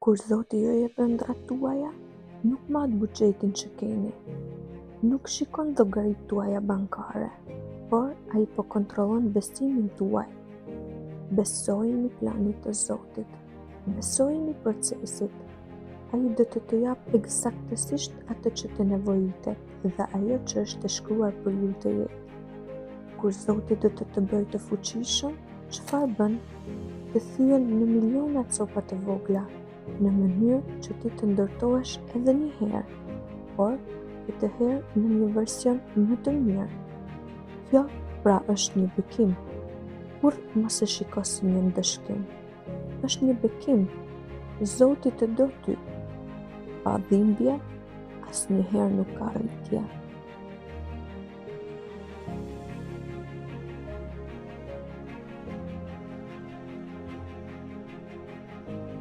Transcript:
Kur Zoti ju jep ëndrat tuaja, nuk mat buxhetin që keni, nuk shikon llogaritë tuaja bankare, por ai po kontrollon besimin tuaj. Besojini planit të Zotit, besojini procesit. Ai do të jap eksaktësisht atë që të nevojitet dhe ajo që është e shkruar për ju të jetë. Kur Zoti do të bëjë të fuqishëm, çfarë bën? Të thyen në miliona copa të vogla, në mënyrë që ti të ndërtohesh edhe një herë, por këtë herë në një version më të mirë. Kjo pra është një bekim. Kur mos e shiko si një ndëshkim. Është një bekim. Zoti të do ty. Pa dhimbje, asnjëherë nuk ka rritje.